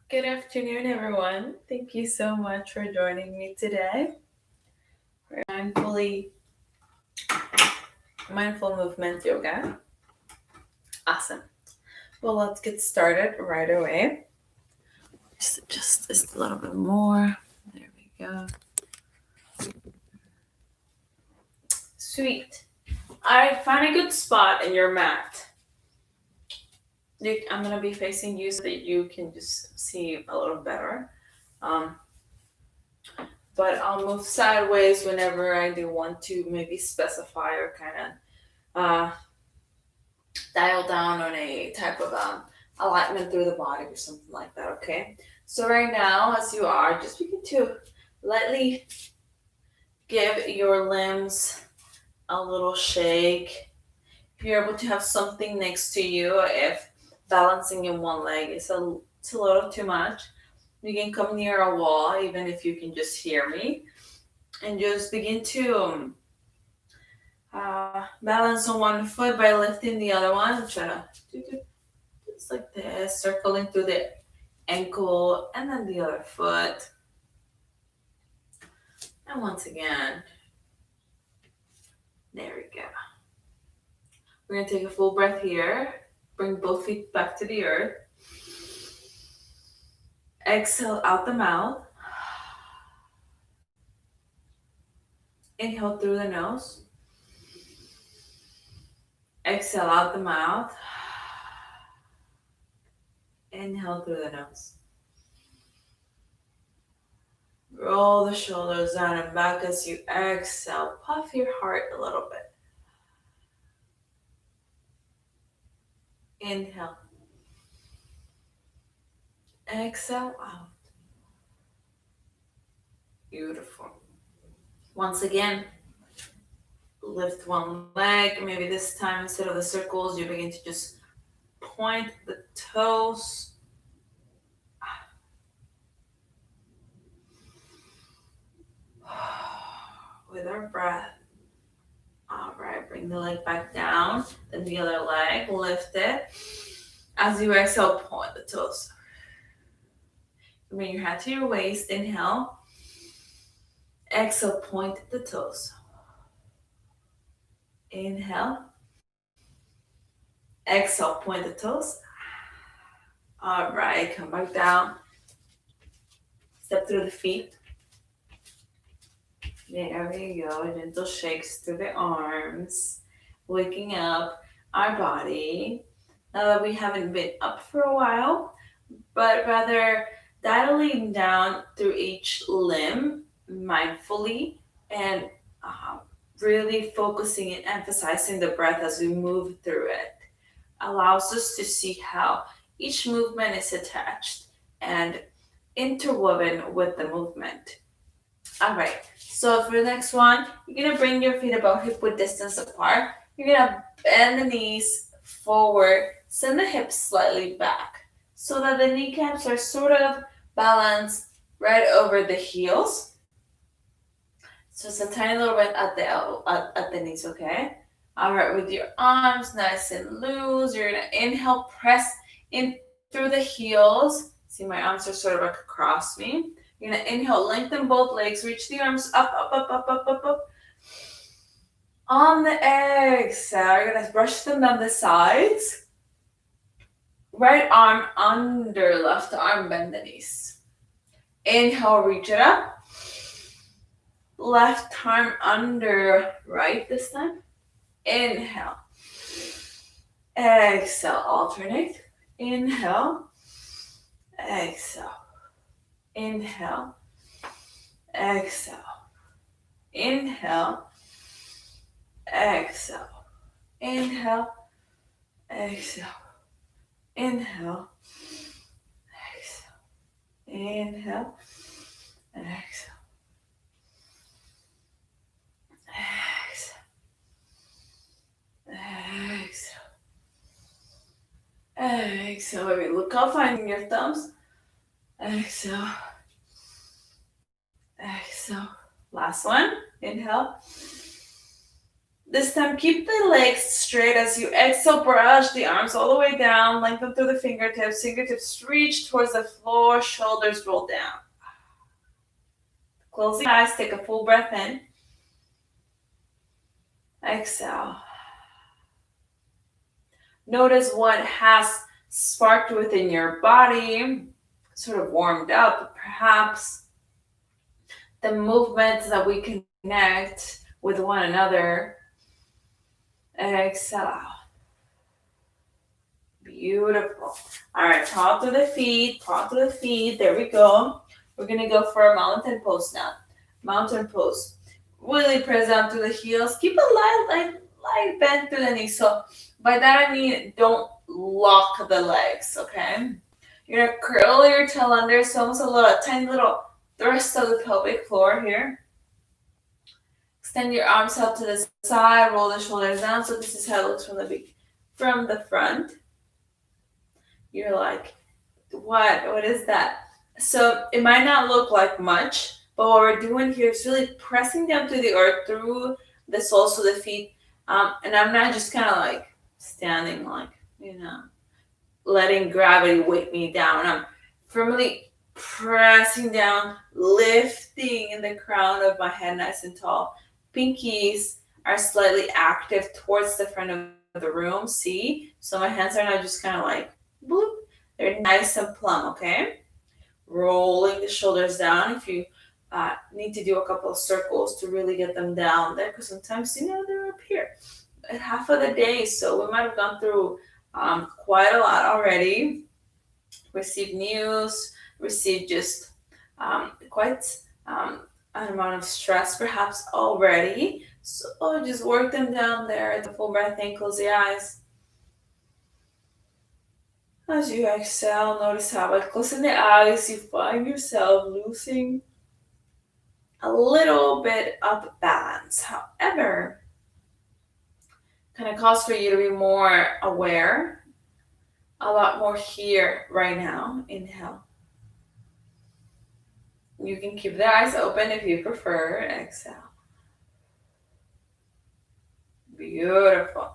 Good afternoon, everyone. Thank you so much for joining me today for mindful movement yoga. Awesome. Well, let's get started right away. Just adjust this a little bit more. There we go. Sweet. All right, find a good spot in your mat. I'm gonna be facing you so that you can just see a little better. Um, but I'll move sideways whenever I do want to maybe specify or kind of dial down on a type of alignment through the body or something like that, okay? So right now, as you are, just begin to lightly give your limbs a little shake. If you're able to have something next to you, if balancing in one leg it's a little too much, you can come near a wall, even if you can just hear me, and just begin to balance on one foot by lifting the other one. I'm trying to do just like this, circling through the ankle and then the other foot. And once again, there we go. We're going to take a full breath here. Bring both feet back to the earth. Exhale out the mouth. Inhale through the nose. Exhale out the mouth. Inhale through the nose. Roll the shoulders down and back as you exhale. Puff your heart a little bit. Inhale. Exhale out. Beautiful. Once again, lift one leg. Maybe this time instead of the circles, you begin to just point the toes. With our breath. All right, bring the leg back down. Then the other leg, lift it. As you exhale, point the toes. Bring your hand to your waist. Inhale. Exhale, point the toes. Inhale. Exhale, point the toes. All right, come back down. Step through the feet. There we go. Gentle shakes through the arms. Waking up our body. Now that we haven't been up for a while, but rather dialing down through each limb mindfully and really focusing and emphasizing the breath as we move through it allows us to see how each movement is attached and interwoven with the movement. All right, so for the next one, you're gonna bring your feet about hip width distance apart. You're gonna bend the knees forward, send the hips slightly back so that the kneecaps are sort of balanced right over the heels. So it's a tiny little bit at the at the knees, okay? All right, with your arms nice and loose, you're gonna inhale, press in through the heels. See, my arms are sort of like across me. You're gonna inhale, lengthen both legs, reach the arms up, up, up, up, up, up, up. On the exhale, you're gonna brush them down the sides. Right arm under left arm, bend the knees. Inhale, reach it up. Left arm under right this time. Inhale. Exhale, alternate. Inhale. Exhale. Inhale. Exhale. Inhale. Exhale. Inhale. Exhale. Inhale. Exhale. Inhale. Exhale. Exhale. Exhale. Maybe look up, finding your thumbs. Exhale. Exhale. Last one. Inhale. This time, keep the legs straight as you exhale. Brush the arms all the way down. Lengthen through the fingertips. Fingertips reach towards the floor. Shoulders roll down. Close the eyes. Take a full breath in. Exhale. Notice what has sparked within your body, sort of warmed up. Perhaps the movements that we connect with one another. Exhale. Beautiful. All right, paw to the feet, paw to the feet. There we go. We're going to go for a mountain pose now. Mountain pose. Really press down to the heels. Keep a light bend to the knees. So by that I mean don't lock the legs, okay? You're going to curl your tail under. So almost a tiny little thrust of the pelvic floor here. Extend your arms out to the side. Roll the shoulders down. So this is how it looks from the front. You're like, what is that? So it might not look like much, but what we're doing here is really pressing down to the earth through the soles of the feet. And I'm not just kind of like standing like, letting gravity weight me down. I'm firmly pressing down, lifting in the crown of my head nice and tall. Pinkies are slightly active towards the front of the room. See? So my hands are not just kind of like, bloop. They're nice and plumb, okay? Rolling the shoulders down. If you need to do a couple of circles to really get them down there, because sometimes, they're up here at half of the day. So we might have gone through quite a lot already. Received news, received just quite an amount of stress perhaps already. So just work them down there. The full breath in, close the eyes. As you exhale, notice how by closing the eyes, you find yourself losing a little bit of balance. However, kind of calls for you to be more aware, a lot more here right now. Inhale. You can keep the eyes open if you prefer. Exhale. Beautiful.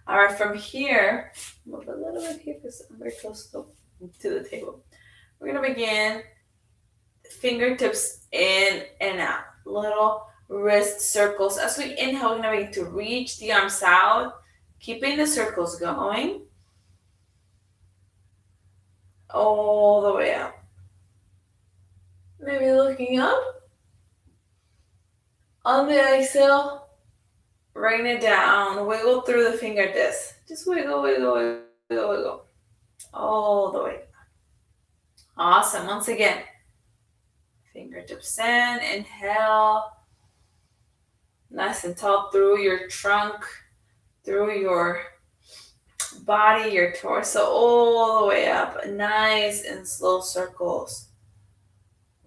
All right, from here, move a little bit here because I'm very close to the table. We're going to begin fingertips in and out. Little wrist circles. As we inhale, we're going to begin to reach the arms out, keeping the circles going all the way out. Maybe looking up. On the exhale, rain it down. Wiggle through the fingertips. Just wiggle, wiggle, wiggle, wiggle. All the way. Awesome. Once again, fingertips in. Inhale. Nice and tall through your trunk, through your body, your torso, all the way up. Nice and slow circles.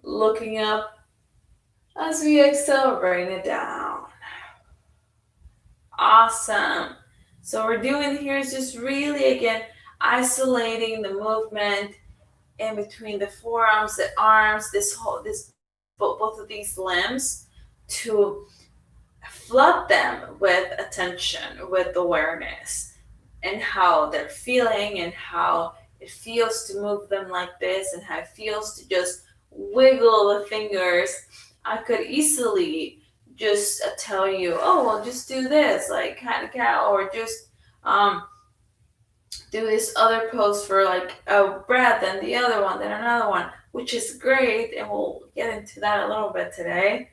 Looking up. As we exhale, bring it down. Awesome. So what we're doing here is just really, again, isolating the movement in between the forearms, the arms, both of these limbs to flood them with attention, with awareness, and how they're feeling and how it feels to move them like this and how it feels to just wiggle the fingers. I could easily just tell you, oh, well, just do this, like cat and cow, or just do this other pose for like a breath and the other one, then another one, which is great, and we'll get into that a little bit today.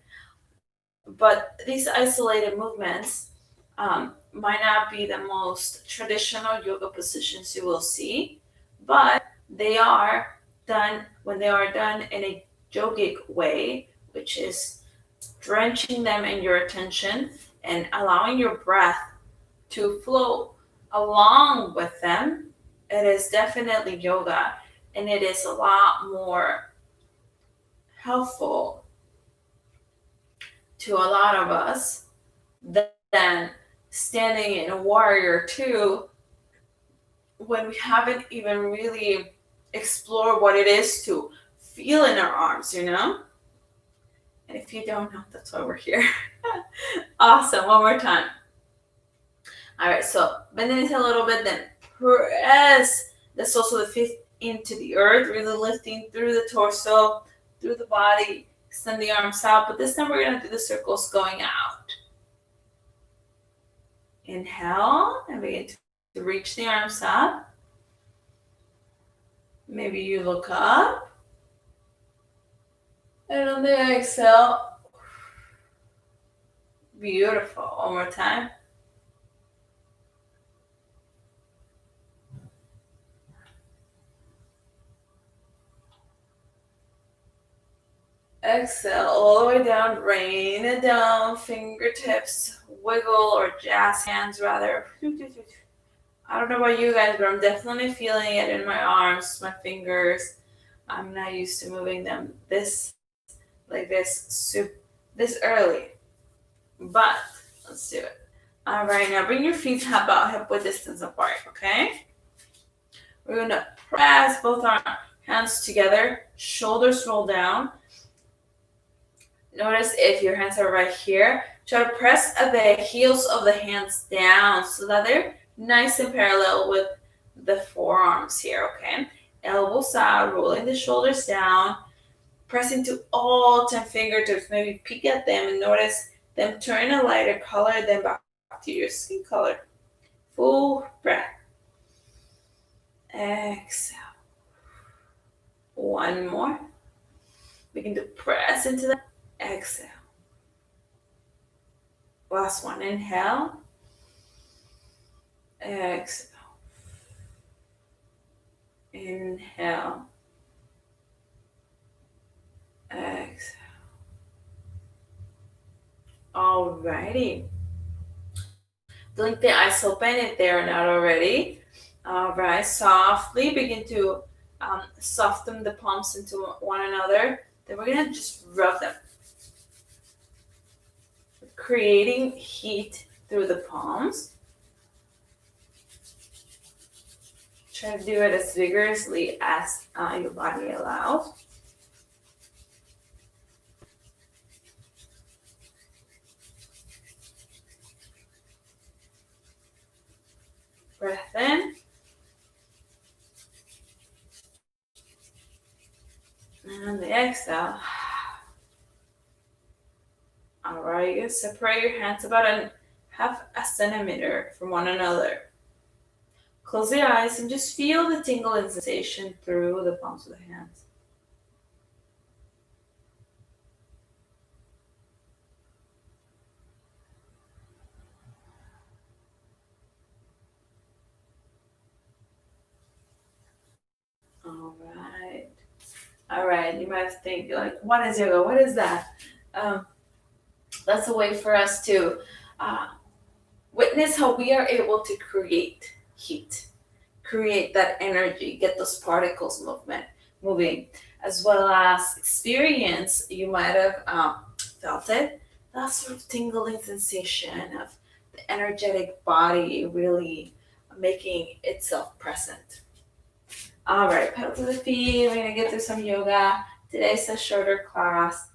But these isolated movements might not be the most traditional yoga positions you will see, but they are done when they are done in a yogic way, which is drenching them in your attention and allowing your breath to flow along with them. It is definitely yoga, and it is a lot more helpful to a lot of us than standing in a warrior two when we haven't even really explored what it is to feel in our arms, And if you don't know, that's why we're here. Awesome. One more time. All right. So bend the knees a little bit, then press the soles of the feet into the earth, really lifting through the torso, through the body. Extend the arms out, but this time we're going to do the circles going out. Inhale and begin to reach the arms up. Maybe you look up. And on the exhale, beautiful. One more time. Exhale all the way down, rain it down, fingertips wiggle or jazz hands rather. I don't know about you guys, but I'm definitely feeling it in my arms, my fingers. I'm not used to moving them like this early, but let's do it. All right, now bring your feet about hip width distance apart, okay? We're gonna press both our hands together, shoulders roll down. Notice if your hands are right here, try to press the heels of the hands down so that they're nice and parallel with the forearms here, okay? Elbows out, rolling the shoulders down, pressing to all 10 fingertips. Maybe peek at them and notice them turn a lighter color, then back to your skin color. Full breath. Exhale. One more. Begin to press into the exhale. Last one. Inhale. Exhale. Inhale. Exhale. Alrighty. Blink the eyes open if they're not already. Alright, softly begin to soften the palms into one another. Then we're gonna just rub them, creating heat through the palms. Try to do it as vigorously as your body allows. Breath in. And on the exhale. Alright, you separate your hands about half a centimeter from one another. Close the eyes and just feel the tingling sensation through the palms of the hands. All right. All right. You might think, like, what is yoga? What is that? Um, that's a way for us to uh, witness how we are able to create heat, create that energy, get those particles moving, as well as experience. You might have felt it. That sort of tingling sensation of the energetic body really making itself present. All right, pedal to the feet. We're gonna get through some yoga. Today's a shorter class,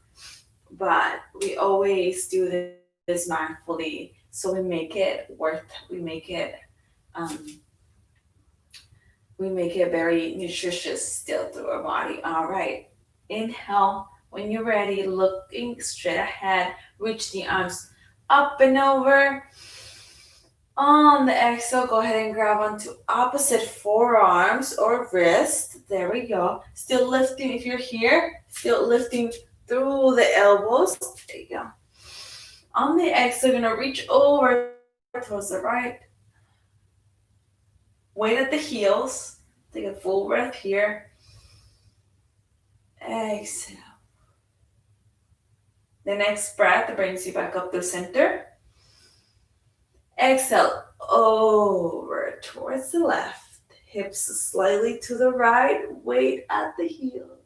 but we always do this mindfully, so um, we make it very nutritious still through our body. All right, inhale. When you're ready, looking straight ahead, reach the arms up and over. On the exhale, go ahead and grab onto opposite forearms or wrist. There we go. Still lifting if you're here. Still lifting through the elbows. There you go. On the exhale, you're going to reach over towards the right. Weight at the heels. Take a full breath here. Exhale. The next breath brings you back up to center. Exhale over towards the left. Hips slightly to the right. Weight at the heels.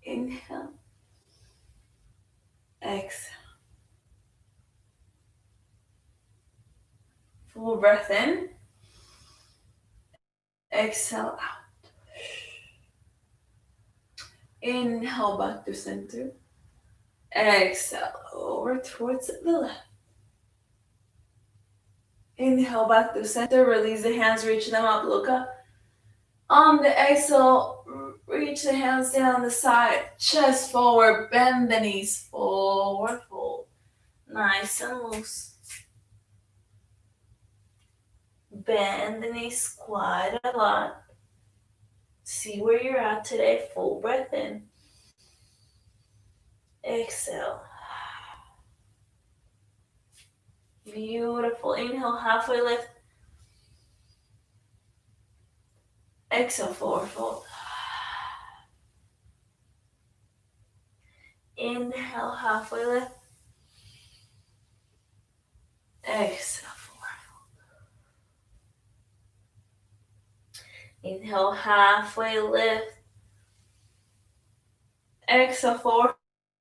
Inhale. Exhale. Full breath in. Exhale out. Inhale back to center. Exhale over towards the left. Inhale back to center. Release the hands, reach them up, look up. On the exhale, reach the hands down the side, chest forward, bend the knees forward, fold. Nice and loose. Bend the knees quite a lot. See where you're at today. Full breath in. Exhale. Beautiful. Inhale, halfway lift. Exhale, forward fold. Inhale, halfway lift. Exhale, forward fold. Inhale, halfway lift. Exhale, forward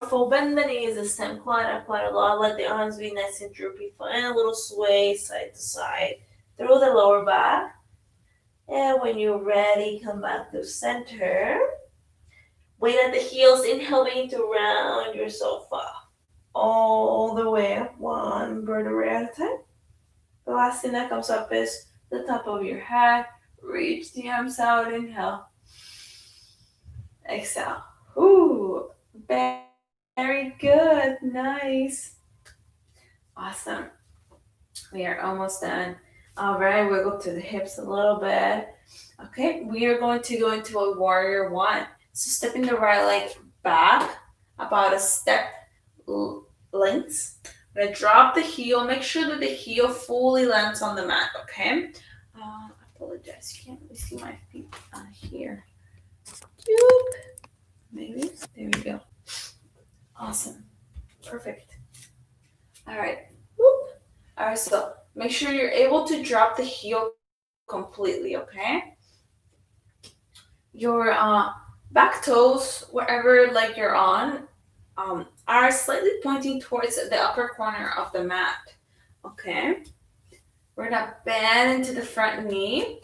fold. Bend the knees this time quite a lot. Let the arms be nice and droopy. Find a little sway side to side through the lower back. And when you're ready, come back to center. Weight at the heels. Inhale, begin to round yourself up. All the way up, one vertebrae at a time. The last thing that comes up is the top of your head. Reach the arms out. Inhale. Exhale. Ooh, very good. Nice. Awesome. We are almost done. All right, wiggle to the hips a little bit. Okay, we are going to go into a warrior one. So stepping the right leg back about a step length. I'm going to drop the heel. Make sure that the heel fully lands on the mat, okay? I apologize. You can't really see my feet here. Maybe. There we go. Awesome. Perfect. All right. Whoop. All right, so make sure you're able to drop the heel completely, okay? Your back toes, wherever leg you're on, are slightly pointing towards the upper corner of the mat, okay? We're gonna bend into the front knee,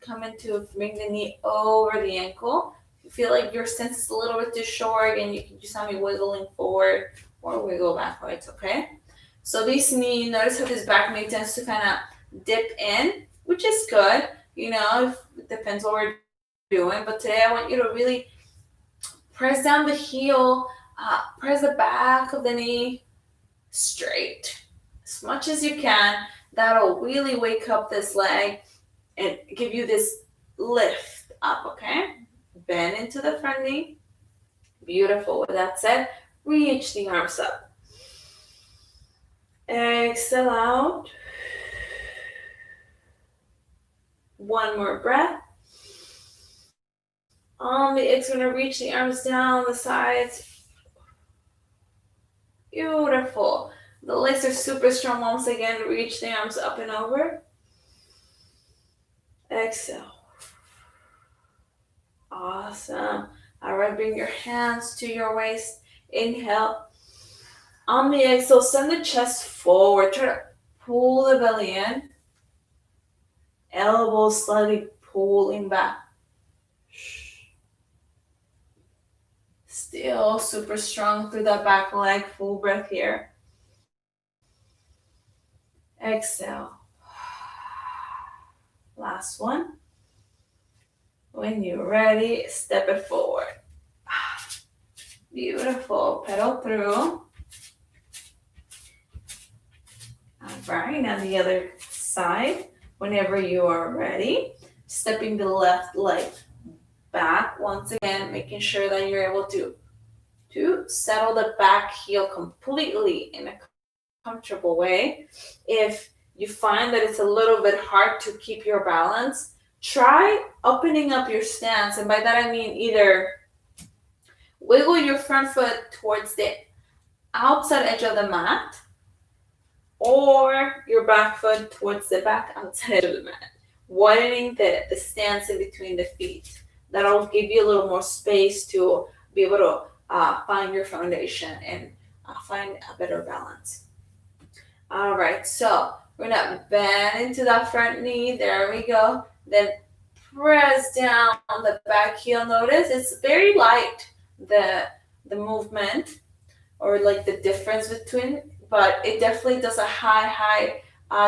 come into bring the knee over the ankle. If you feel like your stance is a little bit too short, and you can just have me wiggling forward or wiggle backwards, okay? So this knee, notice how this back knee tends to kind of dip in, which is good. You know, it depends what we're doing. But today I want you to really press down the heel, press the back of the knee straight as much as you can. That'll really wake up this leg and give you this lift up, okay? Bend into the front knee. Beautiful. With that said, reach the arms up. Exhale out. One more breath. On the exhale, going to reach the arms down the sides. Beautiful. The legs are super strong. Once again, reach the arms up and over. Exhale. Awesome. All right, bring your hands to your waist. Inhale. On the exhale, send the chest forward. Try to pull the belly in. Elbows slightly pulling back. Still super strong through that back leg. Full breath here. Exhale. Last one. When you're ready, step it forward. Beautiful. Pedal through. All right, now the other side. Whenever you are ready, stepping the left leg back once again, making sure that you're able to settle the back heel completely in a comfortable way. If you find that it's a little bit hard to keep your balance, try opening up your stance. And by that I mean either wiggle your front foot towards the outside edge of the mat, or your back foot towards the back outside of the mat, widening the stance in between the feet. That'll give you a little more space to be able to find your foundation and find a better balance. All right, so we're gonna bend into that front knee. There we go. Then press down the back heel. Notice it's very light. the movement or like the difference between, but it definitely does a high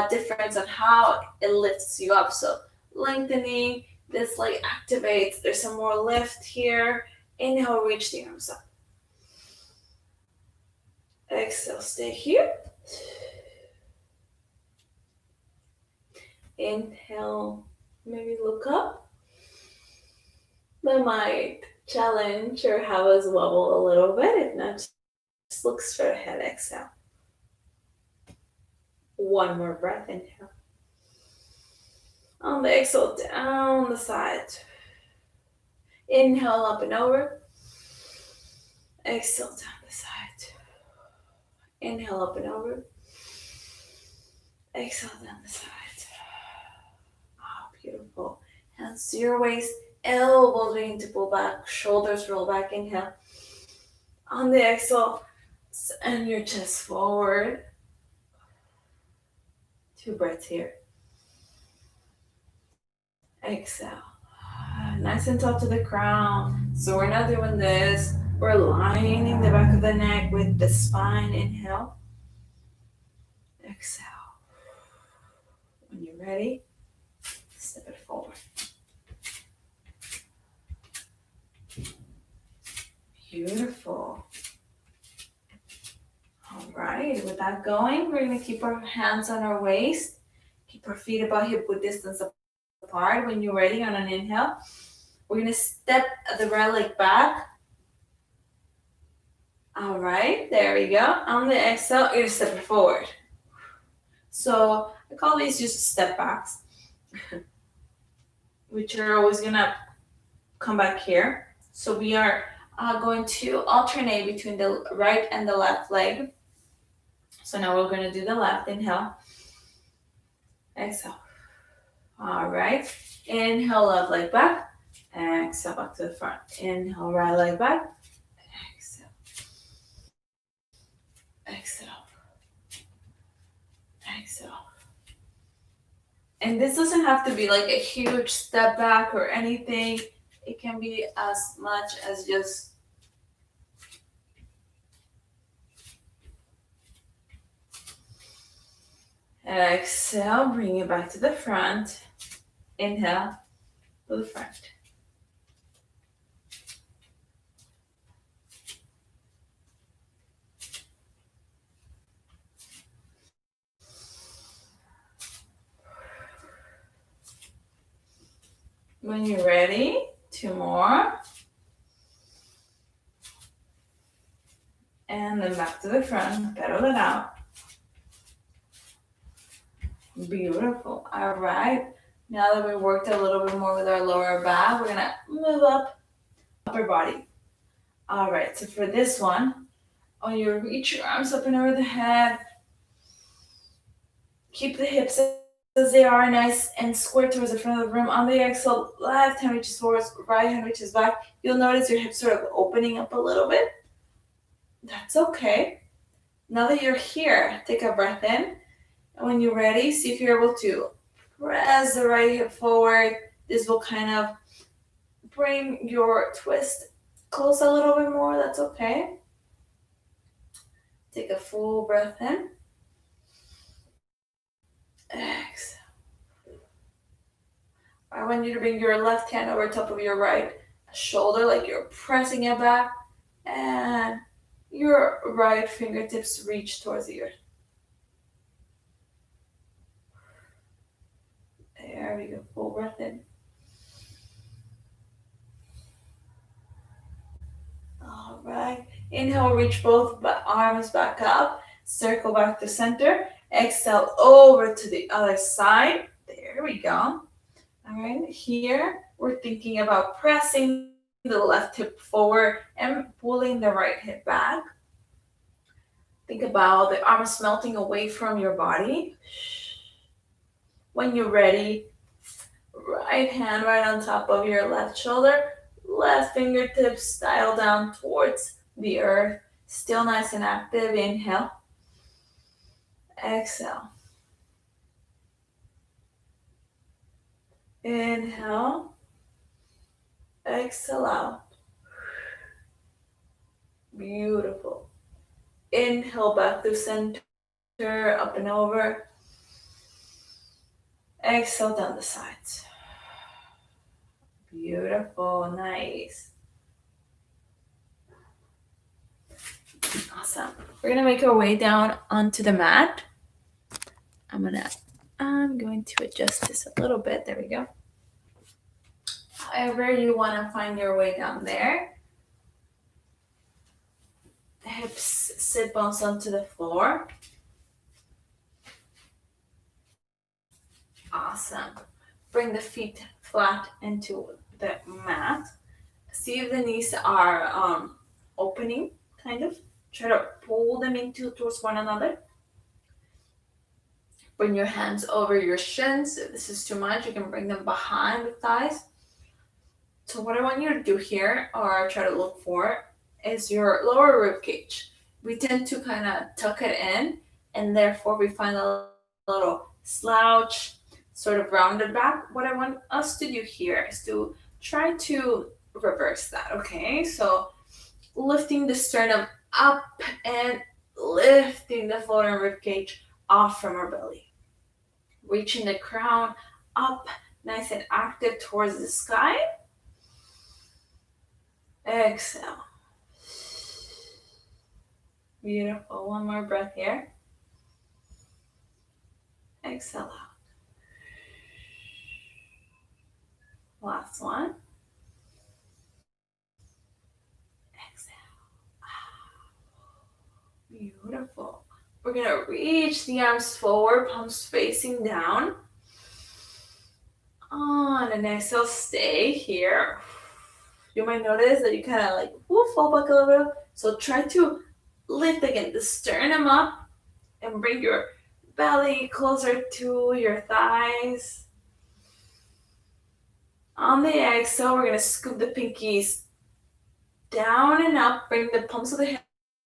difference on how it lifts you up. So lengthening, this like activates. There's some more lift here. Inhale, reach the arms up. Exhale, stay here. Inhale, maybe look up. That might challenge or have us wobble a little bit. If not, just look straight ahead. Exhale. One more breath. Inhale. On the exhale, down the side. Inhale, up and over. Exhale, down the side. Inhale, up and over. Exhale, down the side. Oh, beautiful. Hands to your waist. Elbows begin to pull back. Shoulders roll back. Inhale. On the exhale, send your chest forward. 2 breaths here. Exhale. Nice and tall to the crown. So we're not doing this. We're lining the back of the neck with the spine. Inhale. Exhale. When you're ready, step it forward. Beautiful. All right, with that going, we're going to keep our hands on our waist. Keep our feet about hip width distance apart. When you're ready, on an inhale, we're going to step the right leg back. All right, there we go. On the exhale, you're going to step it forward. So I call these just step backs, which are always going to come back here. So we are going to alternate between the right and the left leg. So now we're going to do the left. Inhale. Exhale. All right. Inhale, left leg back. Exhale, back to the front. Inhale, right leg back. Exhale. Exhale. Exhale. And this doesn't have to be like a huge step back or anything. It can be as much as just exhale, bring it back to the front. Inhale, to the front. When you're ready, 2 more. And then back to the front, pedal it out. Beautiful. All right. Now that we worked a little bit more with our lower back, we're gonna move up upper body. All right. So for this one, when you reach your arms up and over the head, keep the hips as they are, nice and square towards the front of the room. On the exhale, left hand reaches forwards, right hand reaches back. You'll notice your hips sort of opening up a little bit. That's okay. Now that you're here, take a breath in. And when you're ready, see if you're able to press the right hip forward. This will kind of bring your twist close a little bit more. That's okay. Take a full breath in. Exhale. I want you to bring your left hand over top of your right shoulder, like you're pressing it back. And your right fingertips reach towards the earth. There we go. Full breath in. All right. Inhale, reach both arms back up. Circle back to center. Exhale over to the other side. There we go. All right. Here, we're thinking about pressing the left hip forward and pulling the right hip back. Think about the arms melting away from your body. When you're ready, right hand right on top of your left shoulder. Left fingertips dial down towards the earth. Still nice and active. Inhale. Exhale. Inhale. Exhale out. Beautiful. Inhale back to center, up and over. Exhale down the sides. Beautiful, nice. Awesome. We're gonna make our way down onto the mat. I'm going to adjust this a little bit. There we go. However you want to find your way down there. The hips, sit bones onto the floor. Awesome. Bring the feet flat into the mat. See if the knees are opening, kind of. Try to pull them into towards one another. Bring your hands over your shins. If this is too much, you can bring them behind the thighs. So what I want you to do here, or try to look for, is your lower rib cage. We tend to kind of tuck it in, and therefore we find a little slouch, sort of rounded back. What I want us to do here is to try to reverse that, okay? So lifting the sternum up and lifting the floor and rib cage off from our belly. Reaching the crown up, nice and active towards the sky. Exhale. Beautiful. One more breath here. Exhale out. Last one. Exhale. Beautiful. We're going to reach the arms forward, palms facing down. On an exhale, stay here. You might notice that you kind of like fall back a little bit. So try to lift again the sternum up and bring your belly closer to your thighs. On the exhale, we're going to scoop the pinkies down and up. Bring the palms of the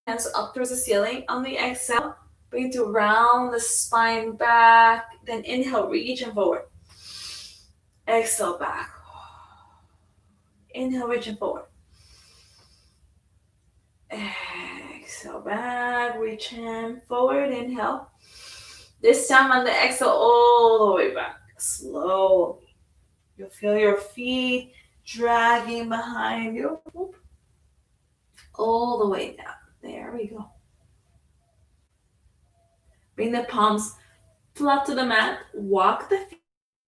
hands up towards the ceiling. On the exhale, bring it to round the spine back. Then inhale, reach and forward. Exhale, back. Inhale, reach and forward. Exhale, back. Reach and forward. Inhale. This time on the exhale, all the way back. Slow. You'll feel your feet dragging behind you. All the way down. There we go. Bring the palms flat to the mat. Walk the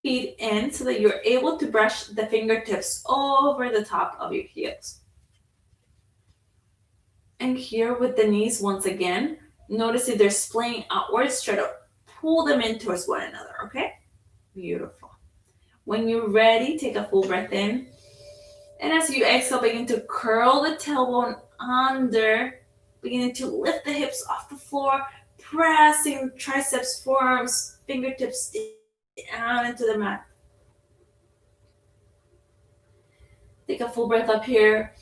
feet in so that you're able to brush the fingertips over the top of your heels. And here with the knees, once again, notice if they're splaying outwards, try to pull them in towards one another, okay? Beautiful. When you're ready, take a full breath in. And as you exhale, begin to curl the tailbone under, beginning to lift the hips off the floor, pressing triceps, forearms, fingertips down into the mat. Take a full breath up here.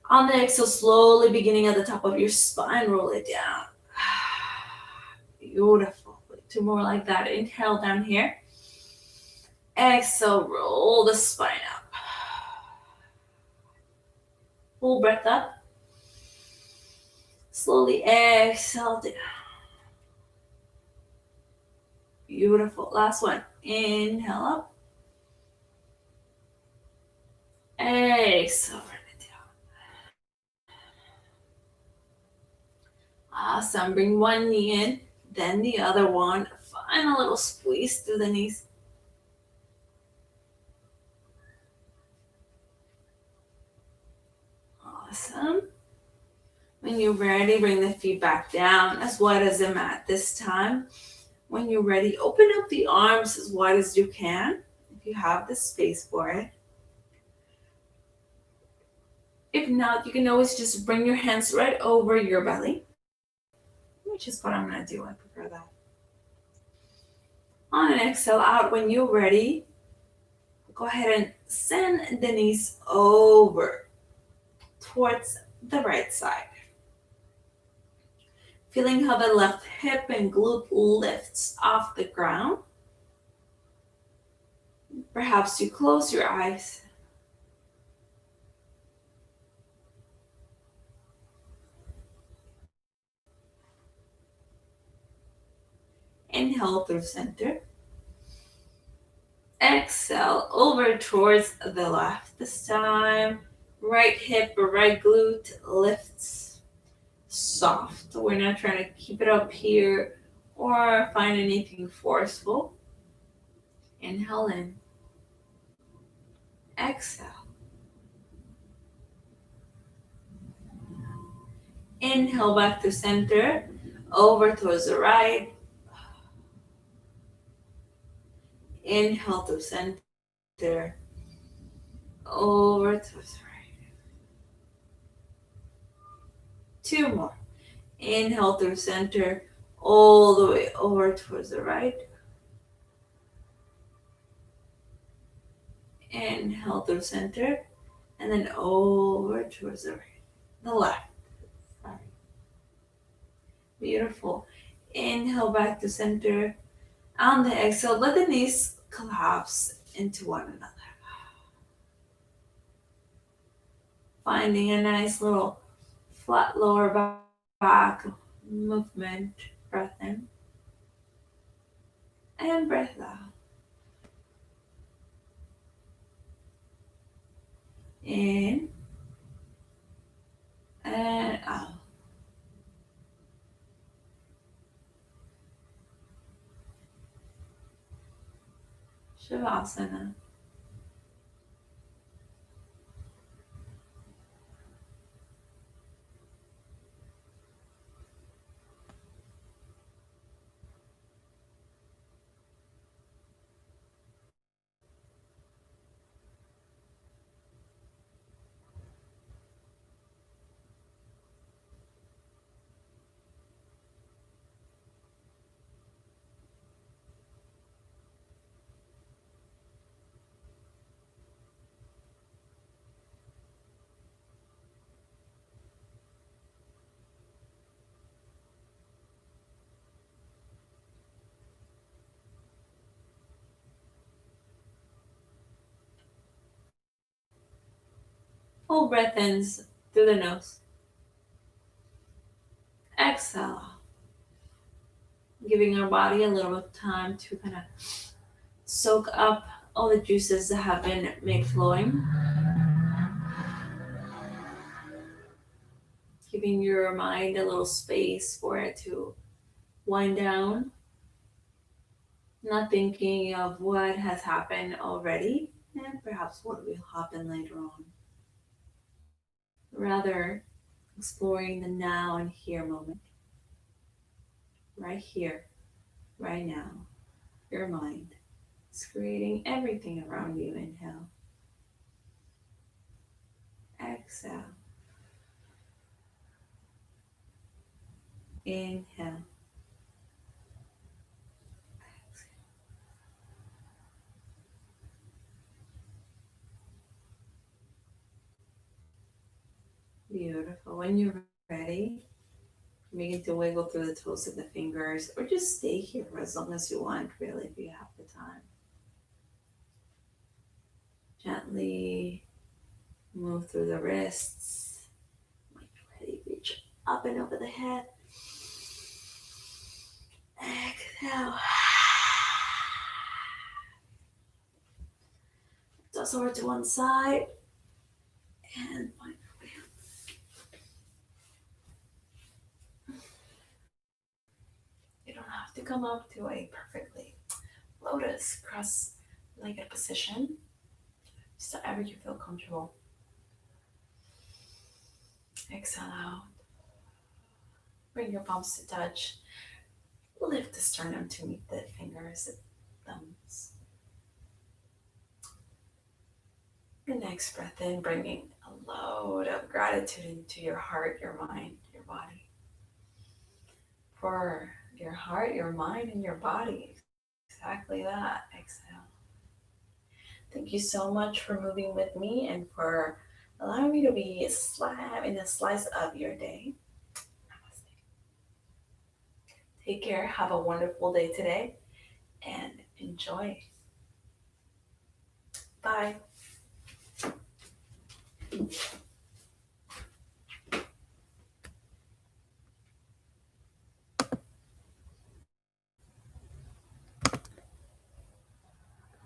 On the exhale, slowly beginning at the top of your spine, roll it down. Beautiful. Two more like that. Inhale down here. Exhale, roll the spine up. Full breath up. Slowly exhale down. Beautiful. Last one. Inhale up. Exhale, bring it down. Awesome. Bring one knee in, then the other one. Find a little squeeze through the knees. Awesome. When you're ready, bring the feet back down as wide as the mat this time. When you're ready, open up the arms as wide as you can, if you have the space for it. If not, you can always just bring your hands right over your belly, which is what I'm going to do. I prefer that. On an exhale out, when you're ready, go ahead and send the knees over towards the right side. Feeling how the left hip and glute lifts off the ground. Perhaps you close your eyes. Inhale through center. Exhale over towards the left this time. Right hip or right glute lifts soft. We're not trying to keep it up here or find anything forceful. Inhale in. Exhale. Inhale back to center. Over towards the right. Inhale to center. Over towards the right. Two more. Inhale through center. All the way over towards the right. Inhale through center. And then over towards the right. The left. Sorry. Beautiful. Inhale back to center. On the exhale, let the knees collapse into one another. Finding a nice little flat lower back movement. Breath in and breath out. In and out. Shavasana. Full breath in through the nose. Exhale. Giving our body a little bit of time to kind of soak up all the juices that have been made flowing. Giving your mind a little space for it to wind down. Not thinking of what has happened already and perhaps what will happen later on. Rather, exploring the now and here moment. Right here, right now. Your mind is creating everything around you. Inhale. Exhale. Inhale. Exhale. Beautiful. When you're ready, begin to wiggle through the toes of the fingers or just stay here for as long as you want, really, if you have the time. Gently move through the wrists. When you're ready, reach up and over the head. Exhale. Toss over to one side and find your way up. You don't have to come up to a perfectly lotus cross-legged position. Just however you feel comfortable. Exhale out. Bring your palms to touch. Lift the sternum to meet the fingers and thumbs. Your next breath in, bringing a load of gratitude into your heart, your mind, your body. For your heart, your mind, and your body. Exactly that. Exhale. Thank you so much for moving with me and for allowing me to be in a slice of your day. Namaste. Take care. Have a wonderful day today and enjoy. Bye.